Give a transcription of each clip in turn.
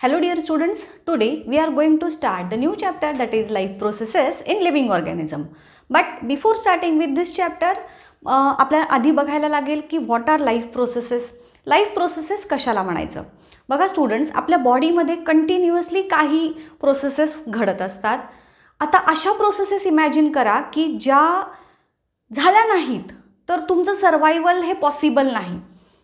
Hello dear students, today we are going to start the new chapter that is life processes in living organism. But before starting with this chapter, आपल्याला आधी बघायला लागेल की what our life processes. Life processes कशाला म्हणायचं. बघा students, आपल्या बॉडीमध्ये कंटिन्युअसली काही प्रोसेसेस घडत असतात. आता अशा प्रोसेसेस इमॅजिन करा की ज्या झाल्या नाहीत तर तुमचं सर्वायवल हे पॉसिबल नाही.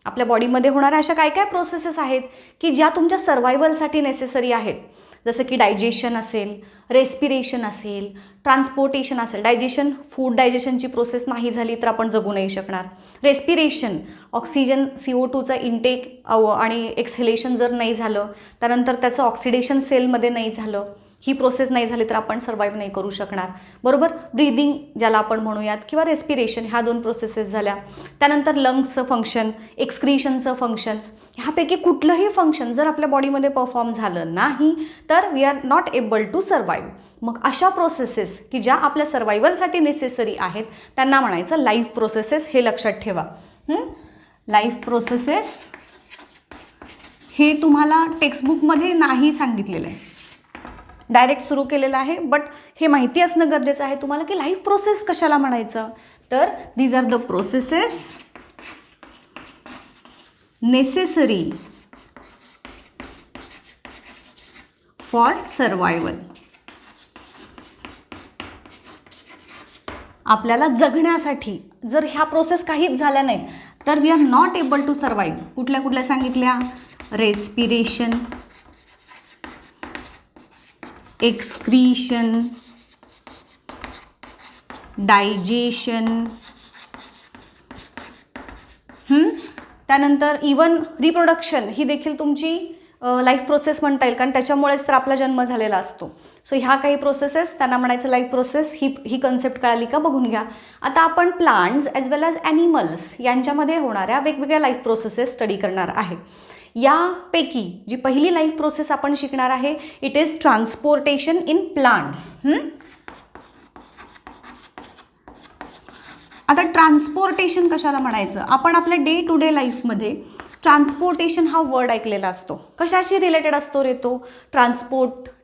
आपल्या बॉडीमध्ये होणाऱ्या अशा काय काय प्रोसेसेस आहेत की ज्या तुमच्या सर्वायवलसाठी नेसेसरी आहेत. जसं की डायजेशन असेल, रेस्पिरेशन असेल, ट्रान्सपोर्टेशन असेल. डायजेशन, फूड डायजेशनची प्रोसेस नाही झाली तर आपण जगू नाही शकणार. रेस्पिरेशन, ऑक्सिजन CO2चा इंटेक आणि एक्सहेलेशन जर नाही झालं, त्यानंतर त्याचं ऑक्सिडेशन सेलमध्ये नाही झालं, ही प्रोसेस नाही झाली तर आपण सर्वाईव्ह नाही करू शकणार. बरोबर. ब्रीदिंग ज्याला आपण म्हणूयात किंवा रेस्पिरेशन, ह्या दोन प्रोसेसेस झाल्या. त्यानंतर लंग्सचं फंक्शन, एक्सक्रीशनचं फंक्शन्स, ह्यापैकी कुठलंही फंक्शन जर आपल्या बॉडीमध्ये परफॉर्म झालं नाही तर we are not able to survive. मग अशा प्रोसेसेस की ज्या आपल्या सर्वायवलसाठी नेसेसरी आहेत त्यांना म्हणायचं लाईफ प्रोसेसेस. हे लक्षात ठेवा. लाईफ प्रोसेसेस हे तुम्हाला टेक्स्टबुकमध्ये नाही सांगितलेलं आहे, डायरेक्ट सुरू केलेलं आहे. बट हे माहिती असणं गरजेचं आहे तुम्हाला की लाईफ प्रोसेस कशाला म्हणायचं. तर these are the processes necessary for survival. आपल्याला जगण्यासाठी जर ह्या प्रोसेस काहीच झाल्या नाहीत तर we are not able to survive. कुठल्या कुठल्या सांगितल्या? रेस्पिरेशन, एक्सक्रीशन, डायजेशन, त्यानंतर इवन रिप्रोडक्शन ही देखील तुमची लाईफ प्रोसेस म्हणता येईल, कारण त्याच्यामुळेच तर आपला जन्म झालेला असतो. सो ह्या काही प्रोसेसेस त्यांना म्हणायचं लाईफ प्रोसेस. ही कन्सेप्ट कळाली का बघून घ्या. आता आपण प्लांट्स ॲज वेल ॲज ॲनिमल्स यांच्यामध्ये होणाऱ्या वेगवेगळ्या लाईफ प्रोसेसेस स्टडी करणार आहे. यापैकी जी पहिली लाईफ प्रोसेस आपण शिकणार आहे it is transportation in plants. आता ट्रान्सपोर्टेशन कशाला म्हणायचं? आपण आपल्या डे टू डे लाईफमध्ये ट्रान्सपोर्टेशन हा वर्ड ऐकलेला असतो. कशाशी रिलेटेड असतो रे तो?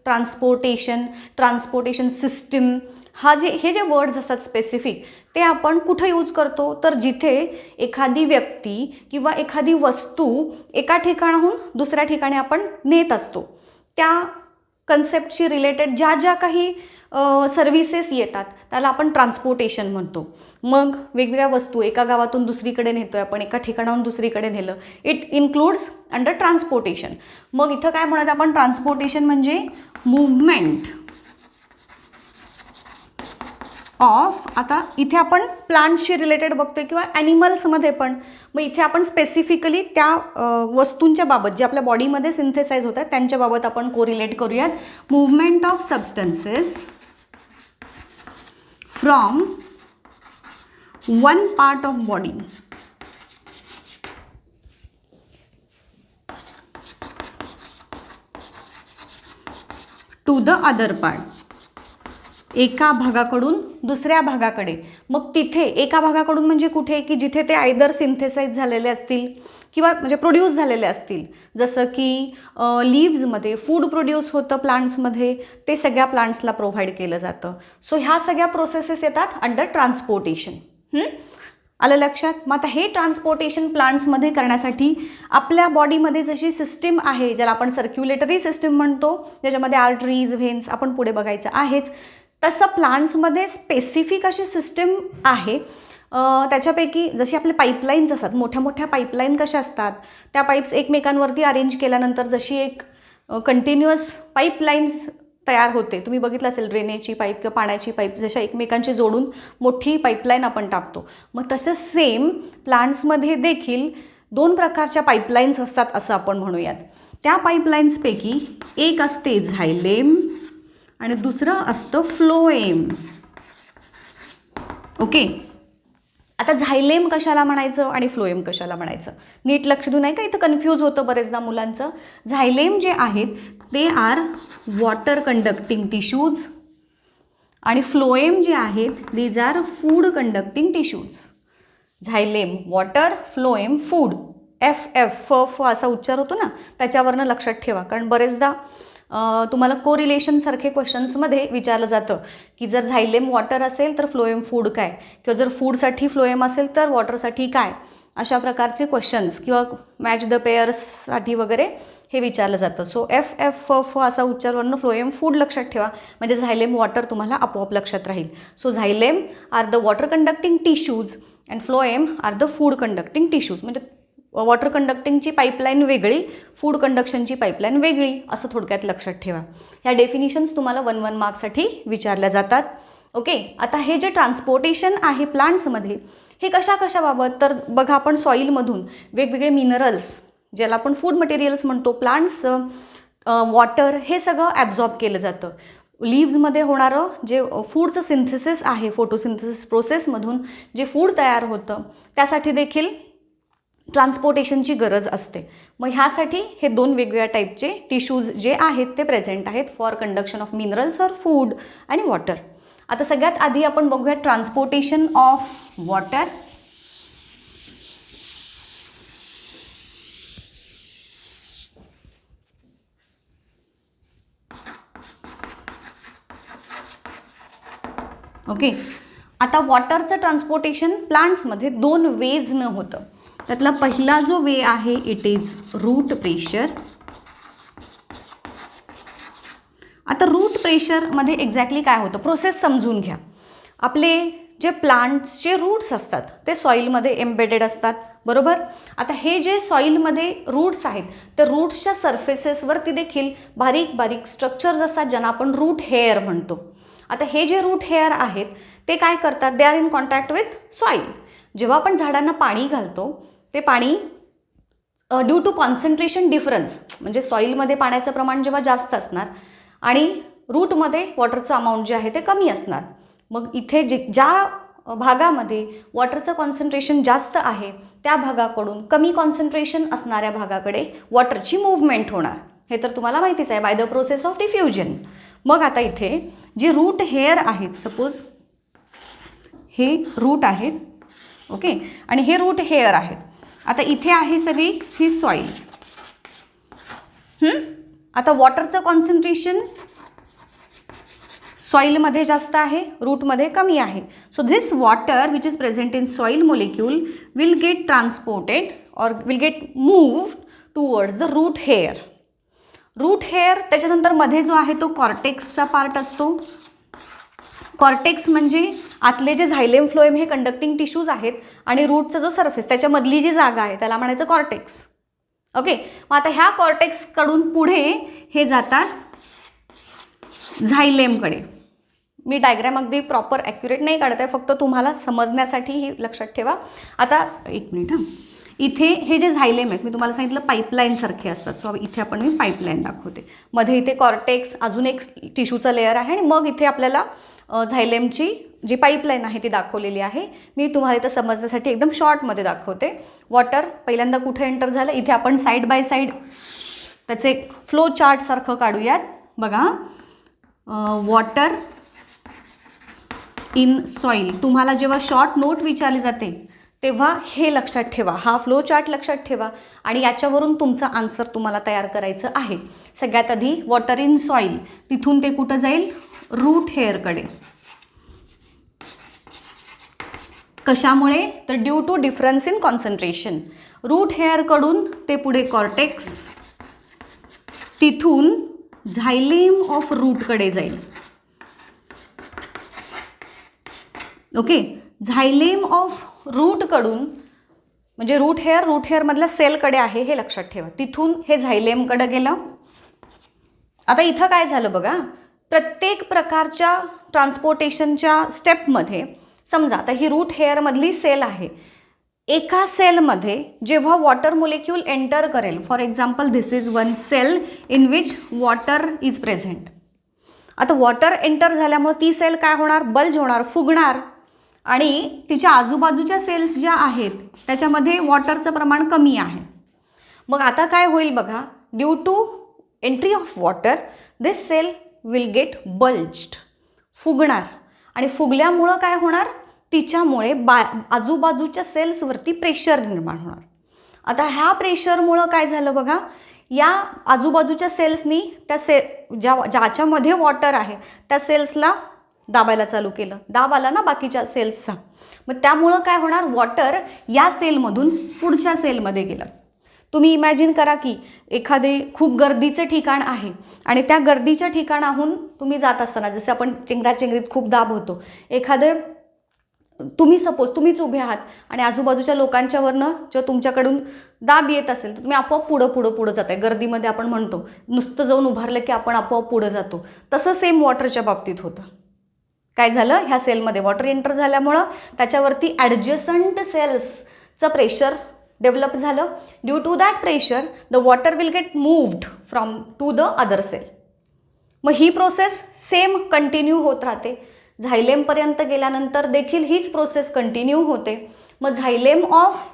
Transportation system. हे जे वर्ड्स असतात स्पेसिफिक ते आपण कुठं यूज करतो? तर जिथे एखादी व्यक्ती किंवा एखादी वस्तू एका ठिकाणाहून दुसऱ्या ठिकाणी आपण नेत असतो. त्या कन्सेप्टशी रिलेटेड ज्या ज्या काही सर्व्हिसेस येतात त्याला आपण ट्रान्सपोर्टेशन म्हणतो. मग वेगवेगळ्या वस्तू एका गावातून दुसरीकडे नेतोय आपण, एका ठिकाणाहून दुसरीकडे नेलं, इट इन्क्लूड्स अंडर ट्रान्सपोर्टेशन. मग इथं काय म्हणत आपण? ट्रान्सपोर्टेशन म्हणजे मूव्हमेंट ऑफ. आता इथे आपण प्लांट्सशी रिलेटेड बघतोय किंवा ॲनिमल्समध्ये पण. मग इथे आपण स्पेसिफिकली त्या वस्तूंच्या बाबत जे आपल्या बॉडीमध्ये सिंथेसाइज होतात त्यांच्या बाबत आपण कोरिलेट करूयात. Movement of substances from one part of body to the other part. एका भागाकडून दुसऱ्या भागाकडे. मग तिथे एका भागाकडून म्हणजे कुठे? की जिथे ते आयदर सिंथेसाइज झालेले असतील किंवा म्हणजे प्रोड्यूस झालेले असतील. जसं की लीव्समध्ये फूड प्रोड्यूस होतं प्लांट्समध्ये, ते सगळ्या प्लांट्सला प्रोव्हाइड केलं जातं. सो ह्या सगळ्या प्रोसेसेस येतात अंडर ट्रान्सपोर्टेशन. आलं लक्षात? मग आता हे ट्रान्सपोर्टेशन प्लांट्समध्ये करण्यासाठी आपल्या बॉडीमध्ये जशी सिस्टीम आहे ज्याला आपण सर्क्युलेटरी सिस्टीम म्हणतो, ज्याच्यामध्ये आर्टरीज, व्हेन्स आपण पुढे बघायचं आहेच, तसं प्लांट्समध्ये स्पेसिफिक अशी सिस्टीम आहे. त्याच्यापैकी जशी आपले पाईपलाईन्स असतात, मोठ्या मोठ्या पाईपलाईन कशा असतात, त्या पाईप्स एकमेकांवरती अरेंज केल्यानंतर जशी एक कंटिन्युअस पाईपलाईन्स तयार होते. तुम्ही बघितलं असेल ड्रेनेजची पाईप किंवा पाण्याची पाईप जशा एकमेकांची जोडून मोठी पाईपलाईन आपण टाकतो. मग तसं सेम प्लांट्समध्ये देखील दोन प्रकारच्या पाईपलाईन्स असतात असं आपण म्हणूयात. त्या पाईपलाईन्सपैकी एक असते झायलेम आणि दुसरं असतं फ्लोएम. ओके. आता झायलेम कशाला म्हणायचं आणि फ्लोएम कशाला म्हणायचं? नीट लक्ष देऊ, नाही का इथं कन्फ्यूज होतं बरेचदा मुलांचं. झायलेम जे आहेत ते आर वॉटर कंडक्टिंग टिश्यूज आणि फ्लोएम जे आहेत these are food conducting tissues. Xylem water, phloem food. F F फ फ असा उच्चार होतो ना, त्याच्यावरनं लक्षात ठेवा. कारण बरेचदा तुम्हाला कोरिलेशनसारखे क्वेश्चन्समध्ये विचारलं जातं की जर झायलेम वॉटर असेल तर फ्लोएम फूड काय, किंवा जर फूडसाठी फ्लोएम असेल तर वॉटरसाठी काय, अशा प्रकारचे क्वेश्चन्स, किंवा मॅच द पेअर्ससाठी वगैरे हे विचारलं जातं. सो एफ एफ फ फ असा उच्चारवरनं फ्लोएम फूड लक्षात ठेवा, म्हणजे झायलेम वॉटर तुम्हाला आपोआप लक्षात राहील. So xylem are the water conducting tissues and phloem are the food conducting tissues. म्हणजे वॉटर कंडक्टिंगची पाईपलाईन वेगळी, फूड कंडक्शनची पाईपलाईन वेगळी, असं थोडक्यात लक्षात ठेवा. ह्या डेफिनिशन्स तुम्हाला 1-1 मार्क्ससाठी विचारल्या जातात. ओके, आता हे जे ट्रान्सपोर्टेशन आहे प्लांट्समध्ये हे कशाबाबत, तर बघा आपण सॉईलमधून वेगवेगळे मिनरल्स, ज्याला आपण फूड मटेरियल्स म्हणतो, प्लांट्स, वॉटर, हे सगळं ॲब्झॉर्ब केलं जातं. लीव्समध्ये होणारं जे फूडचं सिंथेसिस आहे, फोटोसिंथेसिस प्रोसेसमधून जे फूड तयार होतं त्यासाठी देखील ट्रान्सपोर्टेशनची गरज असते. मग ह्यासाठी हे 2 वेगवेगळ्या टाईपचे टिश्यूज जे आहेत ते प्रेझेंट आहेत for conduction of minerals or food आणि वॉटर. आता सगळ्यात आधी आपण बघूया ट्रान्सपोर्टेशन ऑफ वॉटर. ओके, आता वॉटरचं ट्रान्सपोर्टेशन प्लांट्समध्ये 2 वेजनं होतं. त्यातला पहिला जो वे आहे इट इज रूट प्रेशर. आता रूट प्रेशरमध्ये एक्झॅक्टली काय होतं, प्रोसेस समजून घ्या. आपले जे प्लांट्सचे रूट्स असतात ते सॉईलमध्ये एम्बेडेड असतात, बरोबर. आता हे जे सॉईलमध्ये रूट्स आहेत त्या रूट्सच्या सरफेसेसवरती देखील बारीक बारीक स्ट्रक्चर्स असतात ज्यांना आपण रूट हेअर म्हणतो. आता हे जे रूट हेअर आहेत ते काय करतात, they are in contact with soil. जेव्हा आपण झाडांना पाणी घालतो ते पाणी ड्यू टू कॉन्सन्ट्रेशन डिफरन्स, म्हणजे सॉईलमध्ये पाण्याचं प्रमाण जेव्हा जास्त असणार आणि रूटमध्ये वॉटरचं अमाऊंट जे आहे ते कमी असणार, मग इथे ज्या भागामध्ये वॉटरचं कॉन्सन्ट्रेशन जास्त आहे त्या भागाकडून कमी कॉन्सन्ट्रेशन असणाऱ्या भागाकडे वॉटरची मूव्हमेंट होणार. हे तर तुम्हाला माहितीच आहे, by the process of diffusion. मग आता इथे जे रूट हेअर आहेत, सपोज हे रूट आहेत, ओके, आणि हे रूट हेअर आहेत. आता इथे आहे सगळी ही सॉईल. आता वॉटरचं कॉन्सन्ट्रेशन सॉईलमध्ये जास्त आहे, रूटमध्ये कमी आहे. So this water which is present in soil molecule will get transported or will get moved towards the root hair. Root hair त्याच्यानंतर मध्ये जो आहे तो कॉर्टेक्सचा पार्ट असतो. कॉर्टेक्स म्हणजे आतले जे झायलेम फ्लोएम हे कंडक्टिंग टिश्यूज आहेत आणि रूटचा जो सरफेस त्याच्यामधली जी जागा आहे त्याला म्हणायचं कॉर्टेक्स. ओके, मग आता ह्या कॉर्टेक्सकडून पुढे हे जातात झायलेमकडे. मी डायग्रॅम अगदी प्रॉपर ॲक्युरेट नाही काढत आहे, फक्त तुम्हाला समजण्यासाठी ही लक्षात ठेवा. आता एक मिनिट इथे हे जे झायलेम आहेत मी तुम्हाला सांगितलं पाईपलाईनसारखे असतात. सो इथे आपण मी पाईपलाईन दाखवते. मध्ये इथे कॉर्टेक्स, अजून एक टिश्यूचा लेअर आहे आणि मग इथे आपल्याला झायलेमची जी पाईपलाईन आहे ती दाखवलेली आहे. मी तुम्हाला इथं समजण्यासाठी एकदम शॉर्टमध्ये दाखवते. वॉटर पहिल्यांदा कुठे एंटर झालं, इथे आपण साईड बाय साईड त्याचे एक फ्लो चार्टसारखं काढूयात. बघा, वॉटर इन सॉईल. तुम्हाला जेव्हा शॉर्ट नोट विचारली जाते तेव्हा हे लक्षात ठेवा, हा फ्लो चार्ट लक्षात ठेवा आणि याच्यावरून तुमचा आन्सर तुम्हाला तयार करायचं आहे. सगळ्यात आधी वॉटर इन सॉईल, तिथून ते कुठं जाईल, रूट हेअरकडे. कशामुळे, तर due to difference in concentration. रूट हेअरकडून ते पुढे कॉर्टेक्स, तिथून झायलेम ऑफ रूटकडे जाईल. ओके, झायलेम ऑफ रूटकडून म्हणजे रूट हेअरमधल्या सेलकडे आहे हे लक्षात ठेवा. तिथून हे झायलेमकडे गेलं. आता इथं काय झालं बघा, प्रत्येक प्रकारच्या ट्रान्सपोर्टेशनच्या स्टेपमध्ये समजा आता ही रूट हेअरमधली सेल आहे. एका सेलमध्ये जेव्हा वॉटर मोलिक्यूल एंटर करेल, for example this is one cell in which water is present. आता वॉटर एंटर झाल्यामुळे ती सेल काय होणार, बल्ज होणार, फुगणार आणि तिच्या आजूबाजूच्या सेल्स ज्या आहेत त्याच्यामध्ये वॉटरचं प्रमाण कमी आहे. मग आता काय होईल बघा, due to entry of water this cell will get bulged, फुगणार. आणि फुगल्यामुळं काय होणार, तिच्यामुळे आजूबाजूच्या सेल्सवरती प्रेशर निर्माण होणार. आता ह्या प्रेशरमुळं काय झालं बघा, या आजूबाजूच्या सेल्सनी त्या ज्याच्यामध्ये वॉटर आहे त्या सेल्सला दाबायला चालू केलं. दाब आला ना बाकीच्या सेल्सचा, मग त्यामुळं काय होणार, वॉटर या सेलमधून पुढच्या सेलमध्ये गेलं. तुम्ही इमॅजिन करा की एखादे खूप गर्दीचे ठिकाण आहे आणि त्या गर्दीच्या ठिकाणाहून तुम्ही जात असताना, जसे आपण चेंगराचेंगरीत खूप दाब होतो, एखादे तुम्हीच उभे आहात आणि आजूबाजूच्या लोकांच्यावरनं जेव्हा तुमच्याकडून दाब येत असेल तर तुम्ही आपोआप पुढं जात आहे. गर्दीमध्ये आपण म्हणतो नुसतं जाऊन उभारलं की आपण आपोआप पुढं जातो. तसं सेम वॉटरच्या बाबतीत होतं. काय झालं, ह्या सेलमध्ये वॉटर एंटर झाल्यामुळं त्याच्यावरती ॲडजसंट सेल्सचं प्रेशर डेव्हलप झालं. Due to that pressure the water will get moved from to the other cell. मग ही प्रोसेस सेम कंटिन्यू होत राहते. झायलेमपर्यंत गेल्यानंतर देखील हीच प्रोसेस कंटिन्यू होते. मग झायलेम ऑफ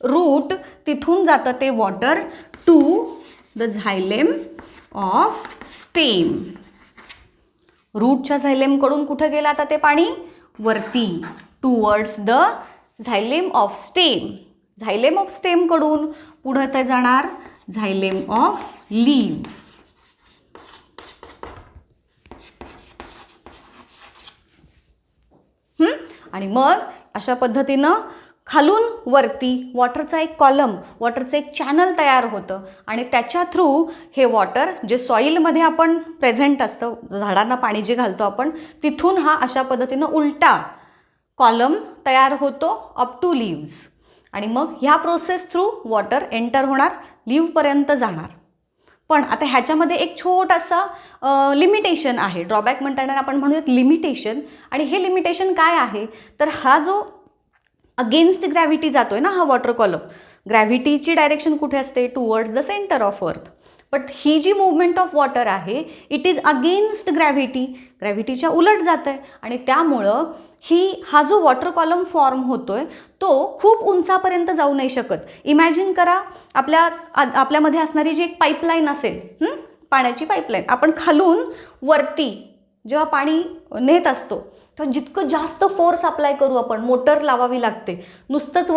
रूट तिथून जातं ते water to the xylem of stem. रूटच्या झायलेमकडून कुठं गेलं आता ते पाणी, वरती, towards the xylem of stem. Xylem of स्टेमकडून पुढं ते जाणार झायलेम ऑफ लीव्ह. आणि मग अशा पद्धतीनं खालून वरती वॉटरचा एक कॉलम, वॉटरचं एक चॅनल तयार होतं आणि त्याच्या थ्रू हे वॉटर जे सॉईलमध्ये आपण प्रेझेंट असतं, झाडांना पाणी जे घालतो आपण, तिथून हा अशा पद्धतीनं उलटा कॉलम तयार होतो अप टू लीव्ज. आणि मग ह्या प्रोसेस थ्रू वॉटर एंटर होणार, लीव्हपर्यंत जाणार. पण आता ह्याच्यामध्ये एक छोटासा लिमिटेशन आहे, ड्रॉबॅक म्हणता येणार आपण म्हणूयात लिमिटेशन. आणि हे लिमिटेशन काय आहे, तर हा जो अगेन्स्ट ग्रॅव्हिटी जातो आहे ना हा वॉटर कॉलम, ग्रॅव्हिटीची डायरेक्शन कुठे असते, towards the centre of earth. But ही जी मूवमेंट ऑफ वॉटर आहे इट इज अगेन्स्ट ग्रॅव्हिटी, ग्रॅव्हिटीच्या उलट जात आहे. आणि त्यामुळं हा जो वॉटर कॉलम फॉर्म होतोय तो खूप उंचापर्यंत जाऊ नाही शकत. इमॅजिन करा आपल्यामध्ये असणारी जी एक पाईपलाईन असेल, पाण्याची पाईपलाईन, आपण खालून वरती जेव्हा पाणी नेत असतो तेव्हा जितकं जास्त फोर्स अप्लाय करू आपण, मोटर लावावी लागते. नुसतंच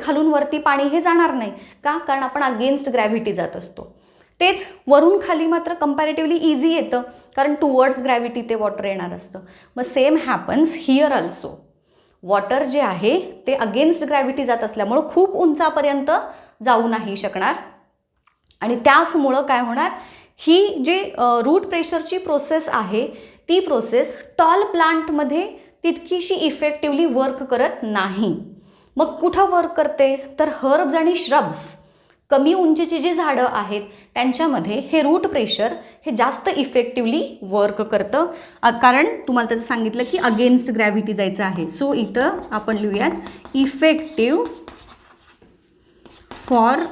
खालून वरती पाणी हे जाणार नाही का, कारण आपण अगेन्स्ट ग्रॅव्हिटी जात असतो. तेच वरून खाली मात्र कंपॅरेटिव्हली इझी येतं, कारण टुवर्ड्स ग्रॅव्हिटी ते वॉटर येणार असतं. मग same happens here also. Water जे आहे ते अगेन्स्ट ग्रॅव्हिटी जात असल्यामुळं खूप उंचापर्यंत जाऊ नाही शकणार. आणि त्याचमुळं काय होणार, ही जी रूट प्रेशरची प्रोसेस आहे ती प्रोसेस टॉल प्लांटमध्ये तितकीशी इफेक्टिव्हली वर्क करत नाही. मग कुठं वर्क करते, तर हर्ब्स आणि श्रब्स, कमी उंचीची जी झाडं आहेत त्यांच्यामध्ये हे रूट प्रेशर हे जास्त इफेक्टिव्हली वर्क करतं. कारण तुम्हाला त्याचं सांगितलं की अगेन्स्ट ग्रॅव्हिटी जायचं आहे. सो इथं आपण लिहूयात इफेक्टिव्ह फॉर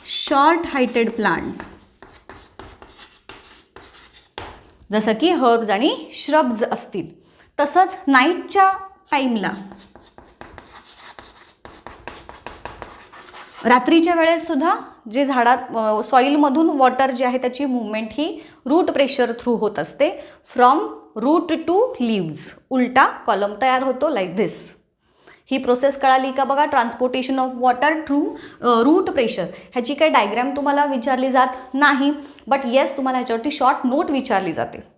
शॉर्ट हायटेड प्लांट्स, जसं की हर्ब्स आणि श्रब्स असतील. तसंच नाईटच्या टाईमला, रात्रीच्या वेळेस सुद्धा जे झाडात सॉईलमधून वॉटर जे आहे त्याची मूवमेंट ही रूट प्रेशर थ्रू होत असते. फ्रॉम रूट टू लीव्ज उलटा कॉलम तयार होतो लाईक धिस. ही प्रोसेस कळाली का बघा, transportation of water through root pressure. ह्याची काही डायग्रॅम तुम्हाला विचारली जात नाही, बट येस तुम्हाला ह्याच्यावरती शॉर्ट नोट विचारली जाते.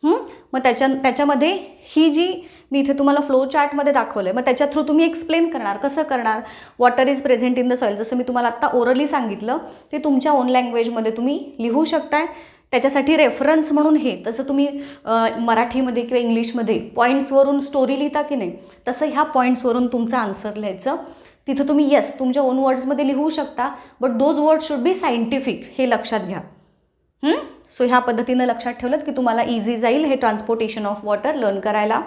मग त्याच्यामध्ये ही जी मी इथे तुम्हाला फ्लो चार्टमध्ये दाखवलं आहे, मग त्याच्या थ्रू तुम्ही एक्सप्लेन करणार, कसं करणार. Water is present in the soil, जसं मी तुम्हाला आत्ता ओरली सांगितलं ते तुमच्या ओन लँग्वेजमध्ये तुम्ही लिहू शकताय. त्याच्यासाठी रेफरन्स म्हणून तसं तुम्ही मराठीमध्ये किंवा इंग्लिशमध्ये पॉईंट्सवरून स्टोरी लिहिता की नाही, तसं ह्या पॉईंट्सवरून तुमचं आन्सर लिहायचं. तिथं तुम्ही येस तुमच्या ओन वर्ड्समध्ये लिहू शकता, but those words should be scientific, हे लक्षात घ्या. सो ह्या पद्धतीनं लक्षात ठेवलं की तुम्हाला इझी जाईल हे ट्रान्सपोर्टेशन ऑफ वॉटर लर्न करायला.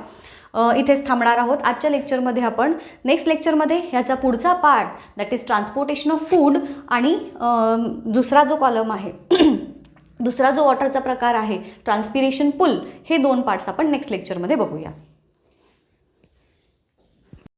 इथेच थांबणार आहोत आजच्या लेक्चरमध्ये. आपण नेक्स्ट लेक्चरमध्ये ह्याचा पुढचा part that is transportation of food आणि दुसरा जो कॉलम आहे दुसरा जो वॉटरचा प्रकार आहे ट्रान्सपिरेशन पूल, हे 2 पार्ट्स आपण नेक्स्ट लेक्चरमध्ये बघूया.